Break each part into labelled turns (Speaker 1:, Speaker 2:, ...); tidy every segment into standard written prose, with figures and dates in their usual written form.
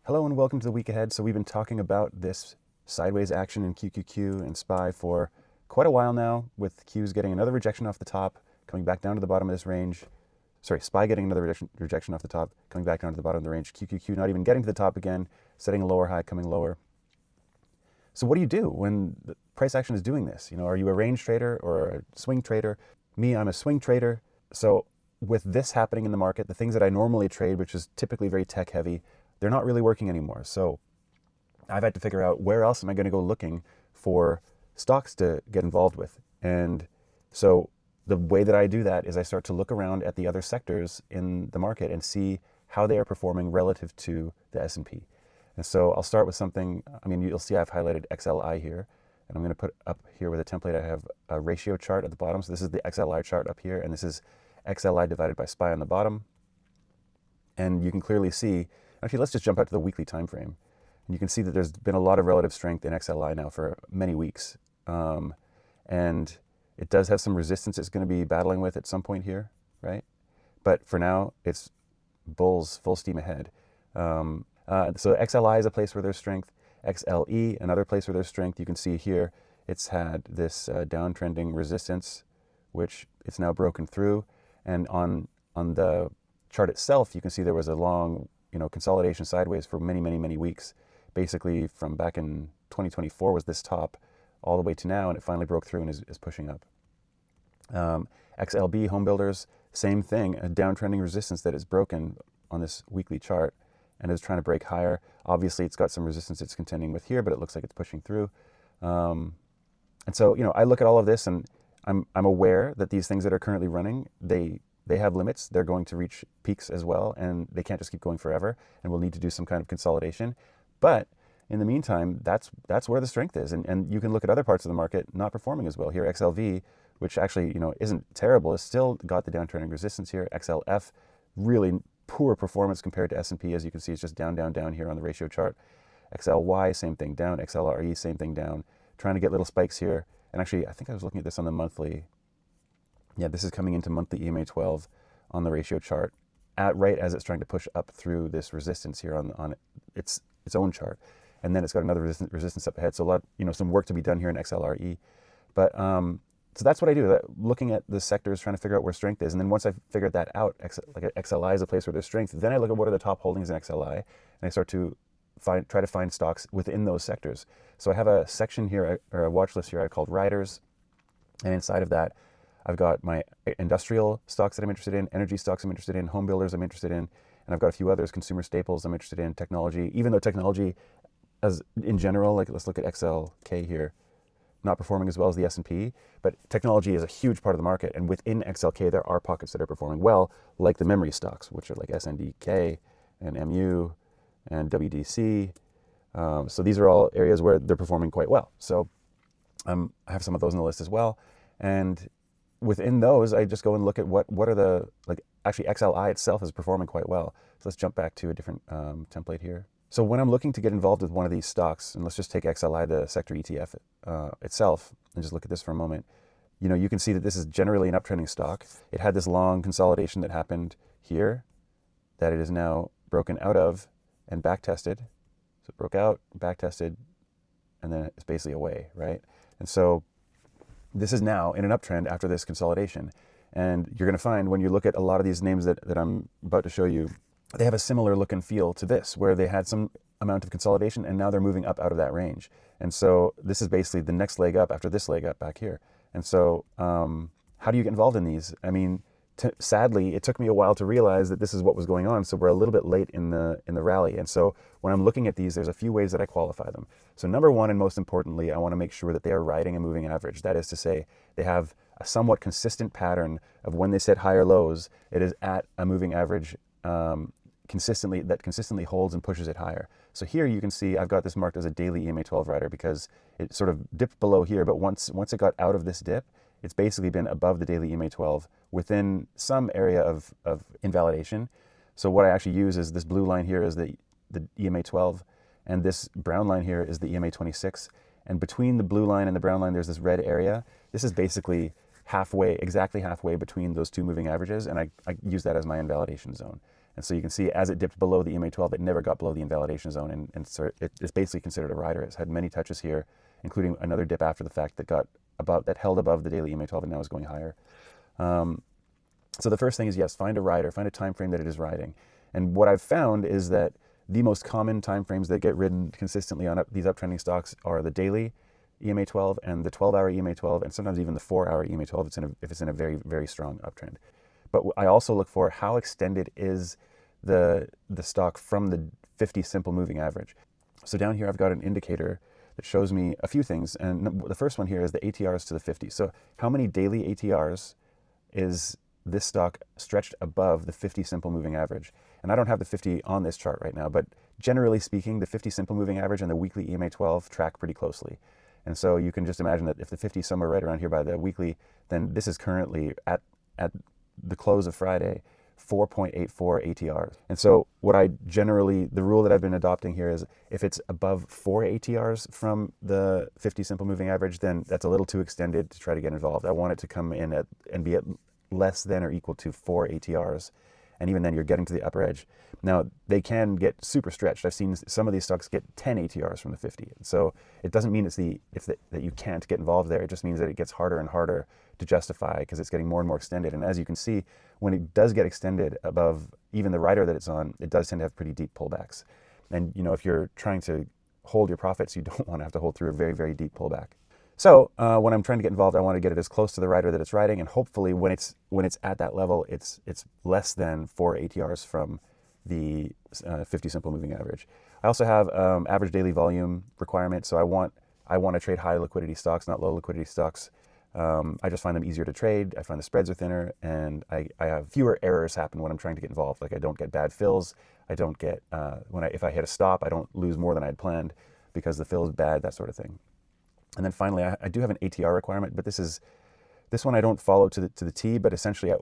Speaker 1: Hello and welcome to the week ahead. So we've been talking about this sideways action in QQQ and SPY for quite a while now, with Qs getting another rejection off the top, coming back down to the bottom of this range. Sorry, SPY getting another rejection off the top, coming back down to the bottom of the range. QQQ not even getting to the top again, setting a lower high, coming lower. So what do you do when the price action is doing this? Are you a range trader or a swing trader? Me, I'm a swing trader. So with this happening in the market, the things that I normally trade, which is typically very tech heavy, they're not really working anymore. So I've had to figure out where else am I going to go looking for stocks to get involved with. And so the way that I do that is I start to look around at the other sectors in the market and see how they are performing relative to the S&P. And so I'll start with something, you'll see I've highlighted XLI here, and I'm going to put up here with a template, I have a ratio chart at the bottom. So this is the XLI chart up here, and this is XLI divided by SPY on the bottom. And you can clearly see, actually, let's just jump out to the weekly time frame. And you can see that there's been a lot of relative strength in XLI now for many weeks. And it does have some resistance it's going to be battling with at some point here, right? But for now, it's bulls full steam ahead. So XLI is a place where there's strength. XLE, another place where there's strength. You can see here, it's had this downtrending resistance, which it's now broken through. And on the chart itself, you can see there was a long, consolidation sideways for many, many, many weeks. Basically, from back in 2024 was this top all the way to now, and it finally broke through and is pushing up. XLB, home builders, same thing, a downtrending resistance that is broken on this weekly chart and is trying to break higher. Obviously, it's got some resistance it's contending with here, but it looks like it's pushing through. And so, I look at all of this, and I'm aware that these things that are currently running, they have limits. They're going to reach peaks as well, and they can't just keep going forever, and we'll need to do some kind of consolidation. But in the meantime, that's where the strength is. And you can look at other parts of the market not performing as well. Here, XLV, which actually, isn't terrible, has still got the downtrending resistance here. XLF, really poor performance compared to S&P. As you can see, it's just down, down, down here on the ratio chart. XLY, same thing down. XLRE, same thing down. Trying to get little spikes here. And actually, I think I was looking at this on the monthly. Yeah, this is coming into monthly EMA 12 on the ratio chart, right as it's trying to push up through this resistance here on its own chart. And then it's got another resistance up ahead. So a lot, some work to be done here in XLRE. But so that's what I do, looking at the sectors, trying to figure out where strength is. And then once I've figured that out, like XLI is a place where there's strength, then I look at what are the top holdings in XLI, and I start to try to find stocks within those sectors. So I have a section here, or a watch list here, I called Riders. And inside of that, I've got my industrial stocks that I'm interested in, energy stocks I'm interested in, home builders I'm interested in, and I've got a few others, consumer staples I'm interested in, technology, even though technology, as in general, like let's look at XLK here, not performing as well as the S&P, but technology is a huge part of the market, and within XLK there are pockets that are performing well, like the memory stocks, which are like SNDK and MU and WDC. So these are all areas where they're performing quite well. So I have some of those on the list as well, and within those, I just go and look at what are the, actually XLI itself is performing quite well. So let's jump back to a different template here. So when I'm looking to get involved with one of these stocks, and let's just take XLI, the sector ETF itself, and just look at this for a moment, you can see that this is generally an uptrending stock. It had this long consolidation that happened here that it is now broken out of and back tested. So it broke out, back tested, and then it's basically away, right? And so this is now in an uptrend after this consolidation. And you're going to find when you look at a lot of these names that I'm about to show you, they have a similar look and feel to this, where they had some amount of consolidation and now they're moving up out of that range. And so this is basically the next leg up after this leg up back here. And so how do you get involved in these? Sadly, it took me a while to realize that this is what was going on. So we're a little bit late in the rally. And so when I'm looking at these, there's a few ways that I qualify them. So number one, and most importantly, I want to make sure that they are riding a moving average. That is to say, they have a somewhat consistent pattern of when they set higher lows, it is at a moving average consistently holds and pushes it higher. So here you can see I've got this marked as a daily EMA 12 rider because it sort of dipped below here, but once it got out of this dip, it's basically been above the daily EMA 12 within some area of invalidation. So what I actually use is this blue line here is the EMA 12, and this brown line here is the EMA 26. And between the blue line and the brown line, there's this red area. This is basically exactly halfway between those two moving averages, and I use that as my invalidation zone. And so you can see as it dipped below the EMA 12, it never got below the invalidation zone. And so it's basically considered a rider. It's had many touches here, including another dip after the fact that held above the daily EMA 12 and now is going higher. So the first thing is, yes, find a rider, find a time frame that it is riding. And what I've found is that the most common time frames that get ridden consistently on these uptrending stocks are the daily EMA 12 and the 12-hour EMA 12, and sometimes even the 4-hour EMA 12 if it's in a very, very strong uptrend. But I also look for how extended is the stock from the 50 simple moving average. So down here I've got an indicator that shows me a few things, and the first one here is the ATRs to the 50. So how many daily ATRs is this stock stretched above the 50 simple moving average? And I don't have the 50 on this chart right now, but generally speaking, the 50 simple moving average and the weekly EMA 12 track pretty closely. And so you can just imagine that if the 50 is somewhere right around here by the weekly, then this is currently at the close of Friday, 4.84 ATRs. And so the rule that I've been adopting here is if it's above 4 ATRs from the 50 simple moving average, then that's a little too extended to try to get involved. I want it to come in and be at less than or equal to 4 ATRs. And even then you're getting to the upper edge. Now they can get super stretched. I've seen some of these stocks get 10 ATRs from the 50. So it doesn't mean that you can't get involved there. It just means that it gets harder and harder to justify because it's getting more and more extended. And as you can see, when it does get extended above even the rider that it's on, it does tend to have pretty deep pullbacks. And if you're trying to hold your profits, you don't want to have to hold through a very, very deep pullback. So when I'm trying to get involved, I want to get it as close to the rider that it's riding, and hopefully when it's at that level, it's less than 4 ATRs from the 50 simple moving average. I also have average daily volume requirement, so I want to trade high liquidity stocks, not low liquidity stocks. I just find them easier to trade. I find the spreads are thinner, and I have fewer errors happen when I'm trying to get involved. Like I don't get bad fills. I don't get if I hit a stop, I don't lose more than I had planned because the fill is bad, that sort of thing. And then finally, I do have an ATR requirement, but this one I don't follow to the T, but essentially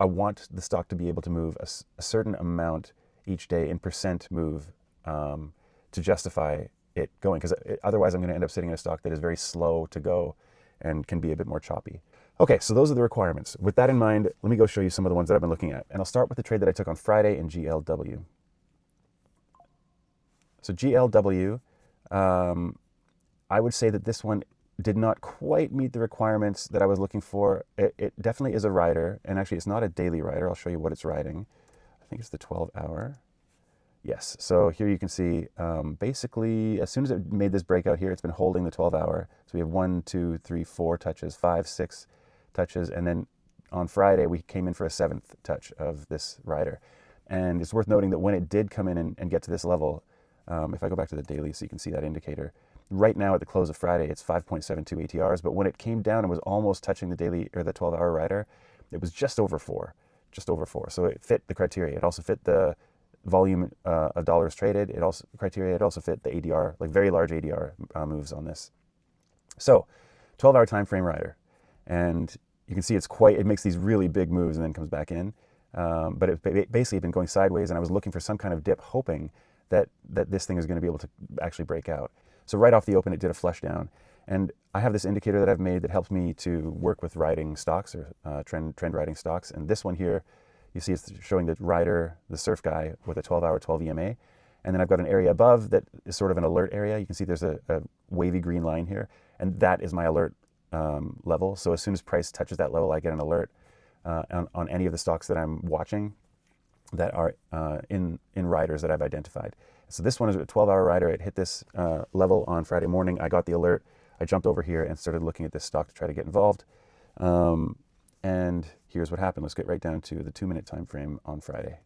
Speaker 1: I want the stock to be able to move a certain amount each day in percent move to justify it going, because otherwise I'm going to end up sitting in a stock that is very slow to go and can be a bit more choppy. Okay, so those are the requirements. With that in mind, let me go show you some of the ones that I've been looking at. And I'll start with the trade that I took on Friday in GLW. So GLW, I would say that this one did not quite meet the requirements that I was looking for. It definitely is a rider, and actually it's not a daily rider. I'll show you what it's riding. I think it's the 12-hour. Yes, so here you can see basically as soon as it made this breakout here, it's been holding the 12-hour. So we have 1, 2, 3, 4 touches, 5, 6 touches, and then on Friday we came in for a 7th touch of this rider. And it's worth noting that when it did come in and get to this level, if I go back to the daily so you can see that indicator, right now at the close of Friday, it's 5.72 ATRs, but when it came down and was almost touching the daily or the 12-hour rider, it was just over 4. So it fit the criteria. It also fit the volume of dollars traded. It also fit the ADR, like very large ADR moves on this. So 12-hour time frame rider, and you can see it makes these really big moves and then comes back in. But it basically been going sideways, and I was looking for some kind of dip, hoping that this thing is going to be able to actually break out. So right off the open, it did a flush down. And I have this indicator that I've made that helps me to work with riding stocks or trend riding stocks. And this one here, you see it's showing the rider, the surf guy with a 12-hour 12 EMA. And then I've got an area above that is sort of an alert area. You can see there's a wavy green line here. And that is my alert level. So as soon as price touches that level, I get an alert on any of the stocks that I'm watching that are in riders that I've identified. So this one is a 12-hour rider. It hit this level on Friday morning. I got the alert. I jumped over here and started looking at this stock to try to get involved. And here's what happened. Let's get right down to the 2-minute time frame on Friday.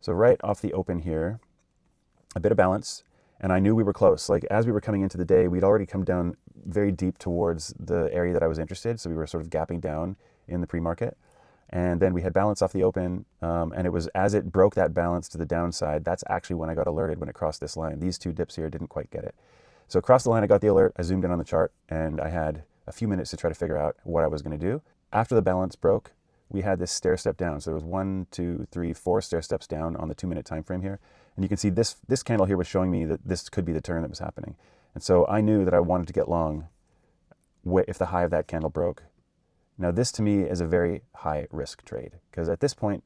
Speaker 1: So right off the open here, a bit of balance, and I knew we were close. Like as we were coming into the day, we'd already come down very deep towards the area that I was interested. So we were sort of gapping down in the pre-market. And then we had balance off the open, and it was as it broke that balance to the downside, that's actually when I got alerted when it crossed this line. These two dips here didn't quite get it. So across the line, I got the alert, I zoomed in on the chart, and I had a few minutes to try to figure out what I was going to do. After the balance broke, we had this stair step down. So there was 1, 2, 3, 4 stair steps down on the 2-minute time frame here. And you can see this candle here was showing me that this could be the turn that was happening. And so I knew that I wanted to get long if the high of that candle broke. Now this to me is a very high risk trade, because at this point,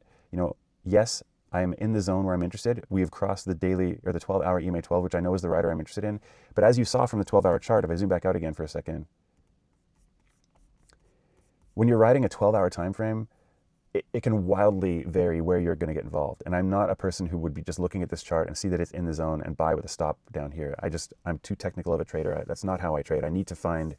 Speaker 1: yes, I am in the zone where I'm interested. We have crossed the daily or the 12-hour EMA 12, which I know is the rider I'm interested in. But as you saw from the 12-hour chart, if I zoom back out again for a second, when you're riding a 12-hour time frame, it can wildly vary where you're going to get involved. And I'm not a person who would be just looking at this chart and see that it's in the zone and buy with a stop down here. I'm too technical of a trader. That's not how I trade. I need to find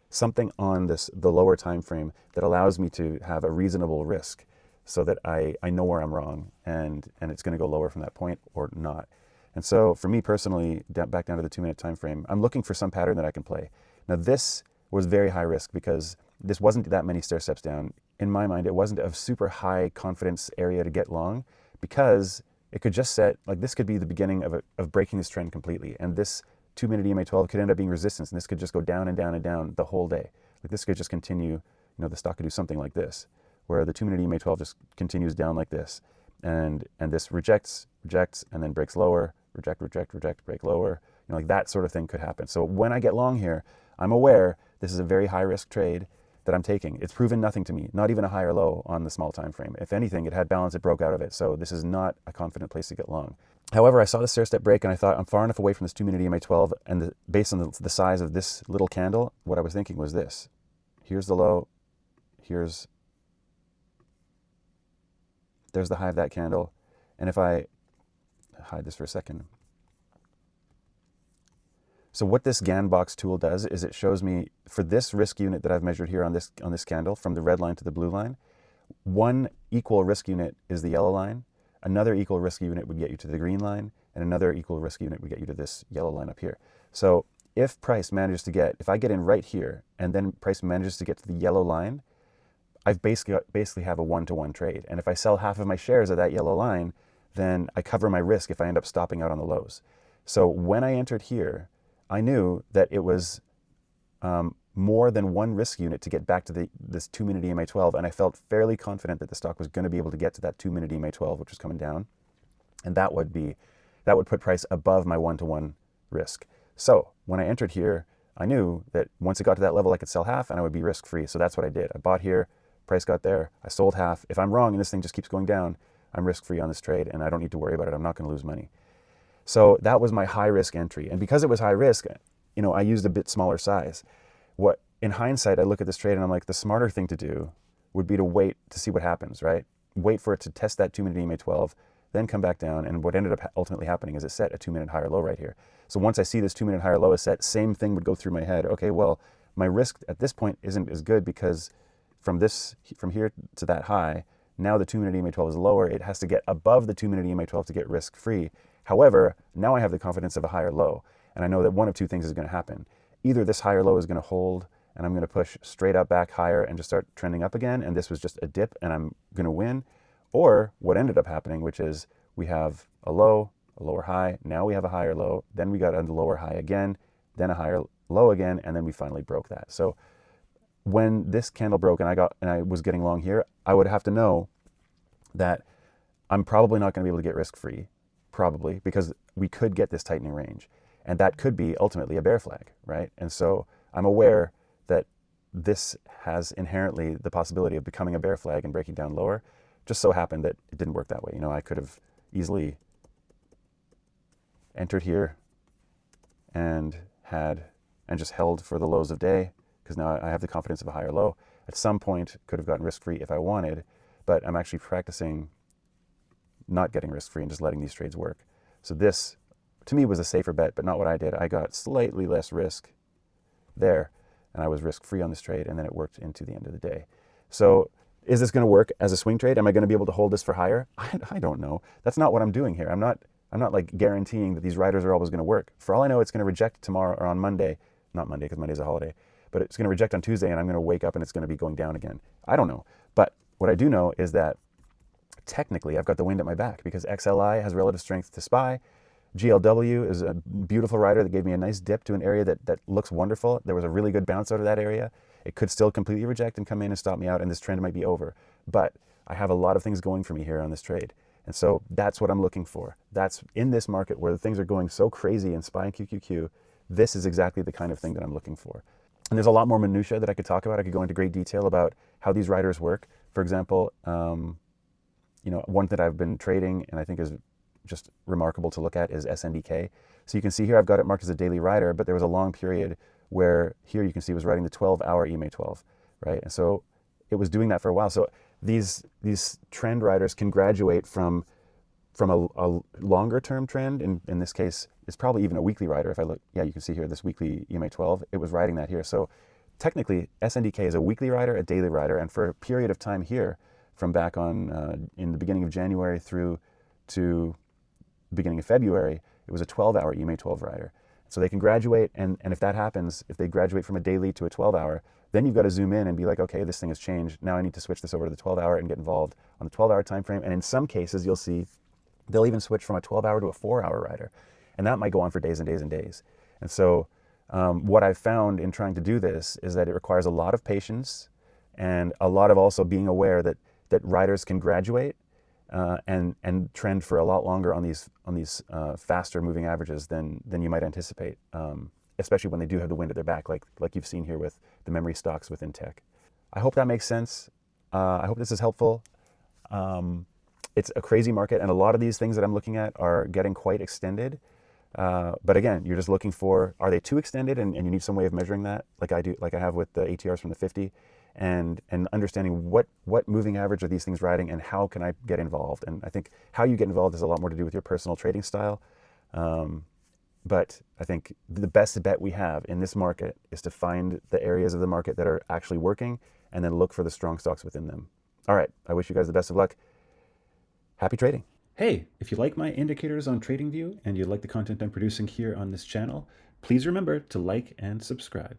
Speaker 1: something on the lower time frame that allows me to have a reasonable risk so that I know where I'm wrong and it's going to go lower from that point or not. And so for me personally, back down to the 2-minute time frame, I'm looking for some pattern that I can play. Now this was very high risk because this wasn't that many stair steps down. In my mind, it wasn't a super high confidence area to get long because it could just set, like this could be the beginning of breaking this trend completely. And this 2-minute EMA 12 could end up being resistance, and this could just go down and down and down the whole day. Like this could just continue, the stock could do something like this, where the 2-minute EMA 12 just continues down like this. And this rejects, and then breaks lower, reject, break lower. Like that sort of thing could happen. So when I get long here, I'm aware this is a very high risk trade that I'm taking. It's proven nothing to me, not even a high or low on the small time frame. If anything, it had balance, it broke out of it. So this is not a confident place to get long. However, I saw the stair step break and I thought I'm far enough away from this 2-minute EMA 12, and based on the size of this little candle, what I was thinking was this. Here's the low, there's the high of that candle. And if I hide this for a second. So what this GANBox tool does is it shows me for this risk unit that I've measured here on this candle, from the red line to the blue line, one equal risk unit is the yellow line, another equal risk unit would get you to the green line, and another equal risk unit would get you to this yellow line up here. So if price manages to get, if I get in right here and then price manages to get to the yellow line, I've basically have a 1-to-1 trade. And if I sell half of my shares at that yellow line, then I cover my risk if I end up stopping out on the lows. So when I entered here, I knew that it was more than one risk unit to get back to this 2-minute EMA 12, and I felt fairly confident that the stock was going to be able to get to that 2-minute EMA 12, which was coming down, and that would put price above my 1-to-1 risk. So when I entered here, I knew that once it got to that level, I could sell half and I would be risk-free. So that's what I did. I bought here, price got there, I sold half. If I'm wrong and this thing just keeps going down, I'm risk-free on this trade and I don't need to worry about it. I'm not going to lose money. So that was my high-risk entry. And because it was high risk, I used a bit smaller size. What, in hindsight, I look at this trade and I'm like, the smarter thing to do would be to wait to see what happens, right? Wait for it to test that 2-minute EMA 12, then come back down. And what ended up ultimately happening is it set a 2-minute higher low right here. So once I see this 2-minute higher low is set, same thing would go through my head. Okay, well, my risk at this point isn't as good because from here to that high, now the 2-minute EMA 12 is lower. It has to get above the 2-minute EMA 12 to get risk-free. However, now I have the confidence of a higher low. And I know that one of two things is going to happen. Either this higher low is going to hold and I'm going to push straight up back higher and just start trending up again, and this was just a dip and I'm going to win. Or what ended up happening, which is we have a low, a lower high, now we have a higher low, then we got a lower high again, then a higher low again, and then we finally broke that. So when this candle broke and I was getting long here, I would have to know that I'm probably not going to be able to get risk-free, probably, because we could get this tightening range. And that could be ultimately a bear flag, right? And so I'm aware that this has inherently the possibility of becoming a bear flag and breaking down lower. Just so happened that it didn't work that way. I could have easily entered here and just held for the lows of day, because now I have the confidence of a higher low. At some point, could have gotten risk-free if I wanted, but I'm actually practicing not getting risk-free and just letting these trades work. So this, to me, was a safer bet, but not what I did. I got slightly less risk there, and I was risk-free on this trade, and then it worked into the end of the day. So is this going to work as a swing trade? Am I going to be able to hold this for higher? I don't know. That's not what I'm doing here. I'm not like guaranteeing that these riders are always going to work. For all I know, it's going to reject tomorrow or on Monday. Not Monday, because Monday's a holiday. But it's going to reject on Tuesday, and I'm going to wake up and it's going to be going down again. I don't know. But what I do know is that technically I've got the wind at my back, because XLI has relative strength to SPY. GLW is a beautiful rider that gave me a nice dip to an area that looks wonderful. There was a really good bounce out of that area. It could still completely reject and come in and stop me out, and this trend might be over. But I have a lot of things going for me here on this trade. And so that's what I'm looking for. That's in this market where things are going so crazy in SPY and QQQ. This is exactly the kind of thing that I'm looking for. And there's a lot more minutia that I could talk about. I could go into great detail about how these riders work. For example, one that I've been trading and I think is just remarkable to look at is SNDK. So you can see here I've got it marked as a daily rider, but there was a long period where here you can see it was riding the 12-hour EMA 12, right? And so it was doing that for a while. So these trend riders can graduate from a longer term trend. In this case, it's probably even a weekly rider. If I look, yeah, you can see here this weekly EMA 12, it was riding that here. So technically SNDK is a weekly rider, a daily rider, and for a period of time here, from back on in the beginning of January through to beginning of February, it was a 12-hour EMA 12 rider. So they can graduate, and if that happens, if they graduate from a daily to a 12-hour, then you've got to zoom in and be like, okay, this thing has changed. Now I need to switch this over to the 12-hour and get involved on the 12-hour time frame. And in some cases, you'll see they'll even switch from a 12-hour to a 4-hour rider, and that might go on for days and days and days. And so what I've found in trying to do this is that it requires a lot of patience and a lot of also being aware that riders can graduate and trend for a lot longer on these faster moving averages than you might anticipate, especially when they do have the wind at their back, like you've seen here with the memory stocks within tech. I hope that makes sense. I hope this is helpful. It's a crazy market, and a lot of these things that I'm looking at are getting quite extended. But again, you're just looking for, are they too extended, and you need some way of measuring that, like I have with the ATRs from the 50, and understanding what moving average are these things riding and how can I get involved. And I think how you get involved has a lot more to do with your personal trading style. But I think the best bet we have in this market is to find the areas of the market that are actually working and then look for the strong stocks within them. All right, I wish you guys the best of luck. Happy trading. Hey, if you like my indicators on TradingView and you like the content I'm producing here on this channel, please remember to like and subscribe.